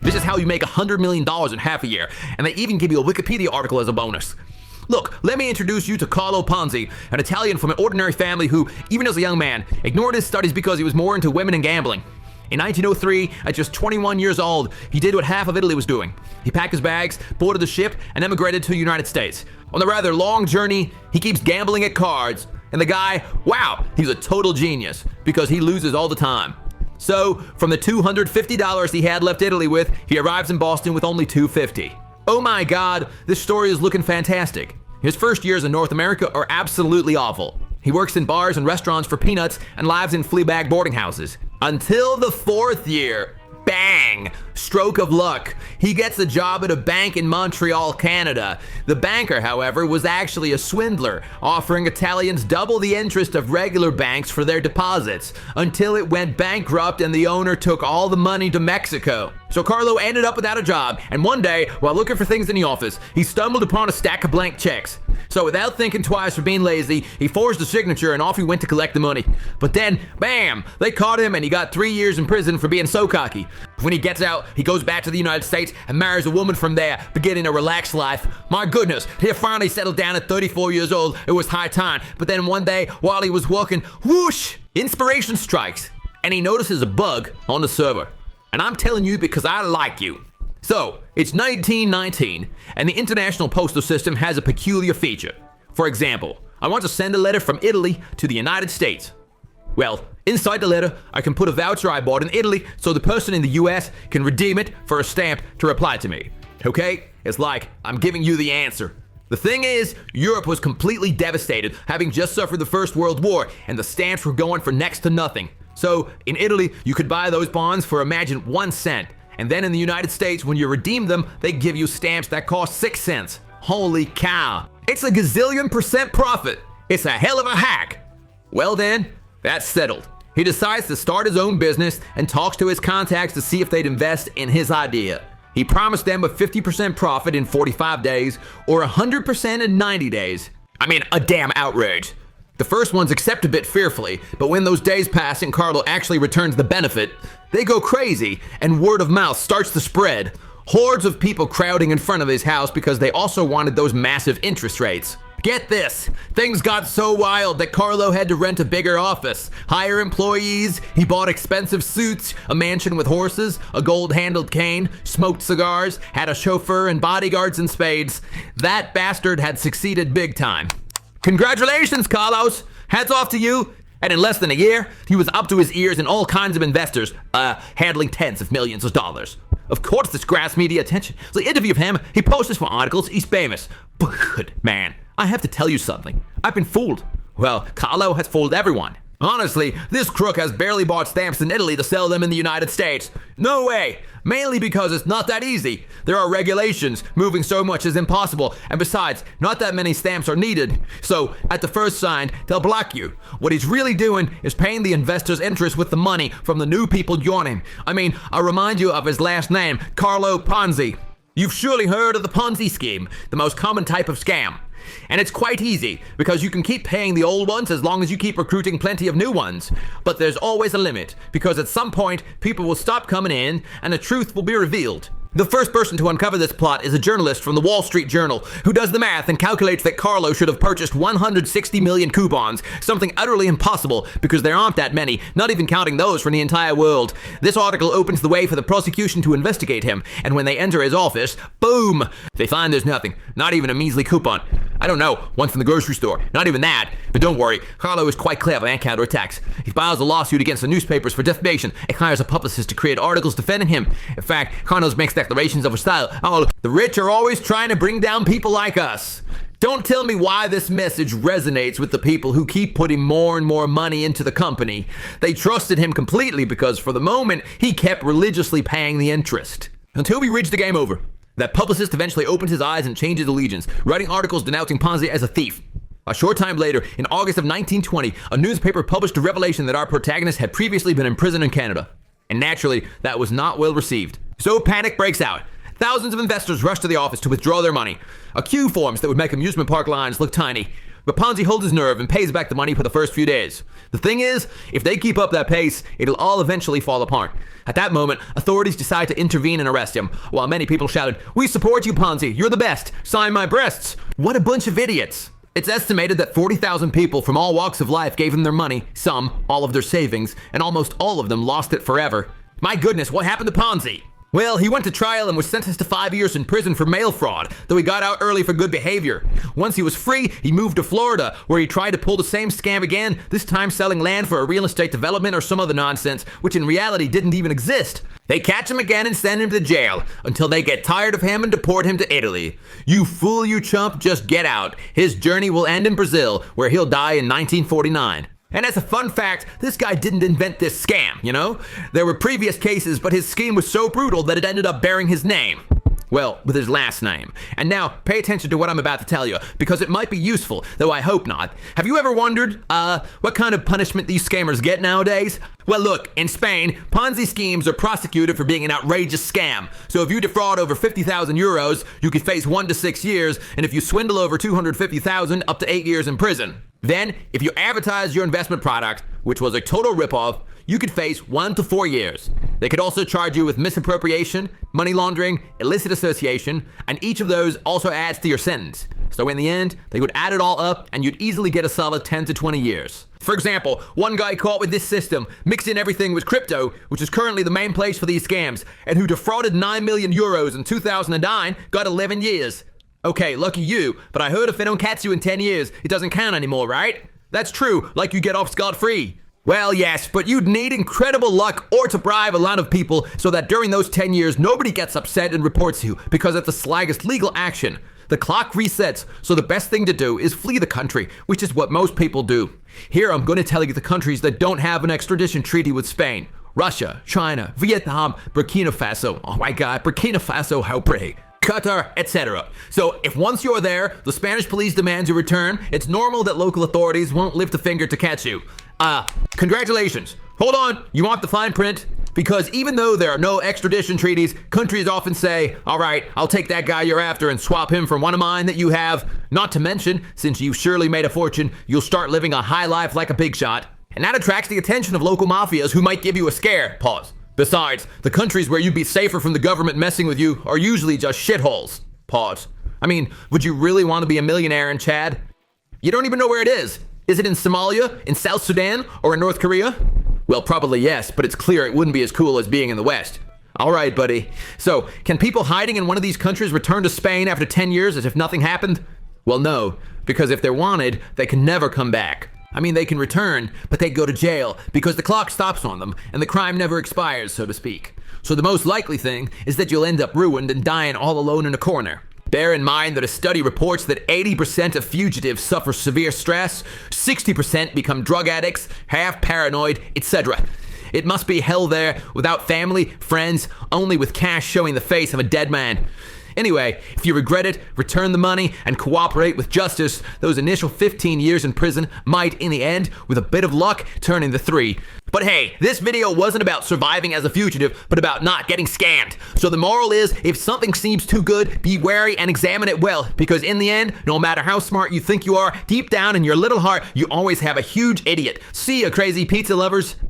This is how you make $100 million in half a year, and they even give you a Wikipedia article as a bonus. Look, let me introduce you to Carlo Ponzi, an Italian from an ordinary family who, even as a young man, ignored his studies because he was more into women and gambling. In 1903, at just 21 years old, he did what half of Italy was doing. He packed his bags, boarded the ship, and emigrated to the United States. On the rather long journey, he keeps gambling at cards, and the guy, wow, he's a total genius, because he loses all the time. So, from the $250 he had left Italy with, he arrives in Boston with only $250. Oh my God, this story is looking fantastic. His first years in North America are absolutely awful. He works in bars and restaurants for peanuts and lives in flea bag boarding houses. Until the fourth year, bang, stroke of luck. He gets a job at a bank in Montreal, Canada. The banker, however, was actually a swindler, offering Italians double the interest of regular banks for their deposits, until it went bankrupt and the owner took all the money to Mexico. So Carlo ended up without a job, and one day, while looking for things in the office, he stumbled upon a stack of blank checks. So without thinking twice for being lazy, he forged a signature and off he went to collect the money. But then, bam, they caught him and he got 3 years in prison for being so cocky. When he gets out, he goes back to the United States and marries a woman from there, beginning a relaxed life. My goodness, he finally settled down at 34 years old. It was high time. But then one day, while he was working, whoosh, inspiration strikes, and he notices a bug on the server. And I'm telling you because I like you. So, it's 1919, and the International Postal System has a peculiar feature. For example, I want to send a letter from Italy to the United States. Well, inside the letter, I can put a voucher I bought in Italy so the person in the US can redeem it for a stamp to reply to me. Okay? It's like I'm giving you the answer. The thing is, Europe was completely devastated, having just suffered the First World War, and the stamps were going for next to nothing. So, in Italy, you could buy those bonds for, imagine, 1 cent. And then in the United States, when you redeem them, they give you stamps that cost 6 cents. Holy cow. It's a gazillion% profit. It's a hell of a hack. Well then, that's settled. He decides to start his own business and talks to his contacts to see if they'd invest in his idea. He promised them a 50% profit in 45 days or 100% in 90 days. I mean, a damn outrage. The first ones accept a bit fearfully, but when those days pass and Carlo actually returns the benefit, they go crazy and word of mouth starts to spread. Hordes of people crowding in front of his house because they also wanted those massive interest rates. Get this, things got so wild that Carlo had to rent a bigger office, hire employees, he bought expensive suits, a mansion with horses, a gold-handled cane, smoked cigars, had a chauffeur and bodyguards in spades. That bastard had succeeded big time. Congratulations, Carlos! Hats off to you! And in less than a year, he was up to his ears in all kinds of investors, handling tens of millions of dollars. Of course, this grabs media attention. So the interview of him, he posts for articles, he's famous. But, man, I have to tell you something. I've been fooled. Well, Carlo has fooled everyone. Honestly, this crook has barely bought stamps in Italy to sell them in the United States. No way! Mainly because it's not that easy. There are regulations. Moving so much is impossible. And besides, not that many stamps are needed. So, at the first sign, they'll block you. What he's really doing is paying the investors' interest with the money from the new people joining. I mean, I'll remind you of his last name, Carlo Ponzi. You've surely heard of the Ponzi scheme, the most common type of scam. And it's quite easy, because you can keep paying the old ones as long as you keep recruiting plenty of new ones. But there's always a limit, because at some point, people will stop coming in, and the truth will be revealed. The first person to uncover this plot is a journalist from the Wall Street Journal, who does the math and calculates that Carlo should have purchased 160 million coupons, something utterly impossible, because there aren't that many, not even counting those from the entire world. This article opens the way for the prosecution to investigate him, and when they enter his office, boom! They find there's nothing, not even a measly coupon. I don't know, once in the grocery store, not even that. But don't worry, Carlo is quite clever and counterattacks. He files a lawsuit against the newspapers for defamation and hires a publicist to create articles defending him. In fact, Carlo makes declarations of a style. Oh, the rich are always trying to bring down people like us. Don't tell me why this message resonates with the people who keep putting more and more money into the company. They trusted him completely because for the moment, he kept religiously paying the interest. Until we reached the game over. That publicist eventually opened his eyes and changed his allegiance, writing articles denouncing Ponzi as a thief. A short time later, in August of 1920, a newspaper published a revelation that our protagonist had previously been imprisoned in Canada. And naturally, that was not well received. So panic breaks out. Thousands of investors rush to the office to withdraw their money. A queue forms that would make amusement park lines look tiny. but Ponzi holds his nerve and pays back the money for the first few days. The thing is, if they keep up that pace, it'll all eventually fall apart. At that moment, authorities decide to intervene and arrest him, while many people shouted, "We support you, Ponzi! You're the best! Sign my breasts!" What a bunch of idiots! It's estimated that 40,000 people from all walks of life gave him their money, some, all of their savings, and almost all of them lost it forever. My goodness, what happened to Ponzi? Well, he went to trial and was sentenced to 5 years in prison for mail fraud, though he got out early for good behavior. Once he was free, he moved to Florida, where he tried to pull the same scam again, this time selling land for a real estate development or some other nonsense, which in reality didn't even exist. They catch him again and send him to jail, until they get tired of him and deport him to Italy. You fool, you chump, just get out. His journey will end in Brazil, where he'll die in 1949. And as a fun fact, this guy didn't invent this scam, you know? There were previous cases, but his scheme was so brutal that it ended up bearing his name. Well, with his last name. And now, pay attention to what I'm about to tell you, because it might be useful, though I hope not. Have you ever wondered, what kind of punishment these scammers get nowadays? Well, look, in Spain, Ponzi schemes are prosecuted for being an outrageous scam. So if you defraud over 50,000 euros, you could face 1 to 6 years, and if you swindle over 250,000, up to 8 years in prison. Then, if you advertise your investment product, which was a total ripoff, you could face 1 to 4 years. They could also charge you with misappropriation, money laundering, illicit association, and each of those also adds to your sentence. So in the end, they would add it all up and you'd easily get a solid 10 to 20 years. For example, one guy caught with this system, mixed in everything with crypto, which is currently the main place for these scams, and who defrauded 9 million euros in 2009, got 11 years. Okay, lucky you, but I heard if they don't catch you in 10 years, it doesn't count anymore, right? That's true, like you get off scot-free. Well, yes, but you'd need incredible luck or to bribe a lot of people so that during those 10 years, nobody gets upset and reports you because of the slightest legal action. The clock resets, so the best thing to do is flee the country, which is what most people do. Here, I'm going to tell you the countries that don't have an extradition treaty with Spain. Russia, China, Vietnam, Burkina Faso. Oh my God, Burkina Faso, how pretty. Qatar, etc. So if once you're there, the Spanish police demands you return, it's normal that local authorities won't lift a finger to catch you. Congratulations. Hold on, you want the fine print? Because even though there are no extradition treaties, countries often say, all right, I'll take that guy you're after and swap him for one of mine that you have. Not to mention, since you've surely made a fortune, you'll start living a high life like a big shot. And that attracts the attention of local mafias who might give you a scare. Pause. Besides, the countries where you'd be safer from the government messing with you are usually just shitholes. Pause. I mean, would you really want to be a millionaire in Chad? You don't even know where it is. Is it in Somalia, in South Sudan, or in North Korea? Well, probably yes, but it's clear it wouldn't be as cool as being in the West. All right, buddy. So, can people hiding in one of these countries return to Spain after 10 years as if nothing happened? Well, no, because if they're wanted, they can never come back. I mean, they can return, but they go to jail because the clock stops on them and the crime never expires, so to speak. So the most likely thing is that you'll end up ruined and dying all alone in a corner. Bear in mind that a study reports that 80% of fugitives suffer severe stress, 60% become drug addicts, half paranoid, etc. It must be hell there without family, friends, only with cash showing the face of a dead man. Anyway, if you regret it, return the money and cooperate with justice, those initial 15 years in prison might, in the end, with a bit of luck, turn into 3. But hey, this video wasn't about surviving as a fugitive, but about not getting scammed. So the moral is, if something seems too good, be wary and examine it well, because in the end, no matter how smart you think you are, deep down in your little heart, you always have a huge idiot. See ya, crazy pizza lovers.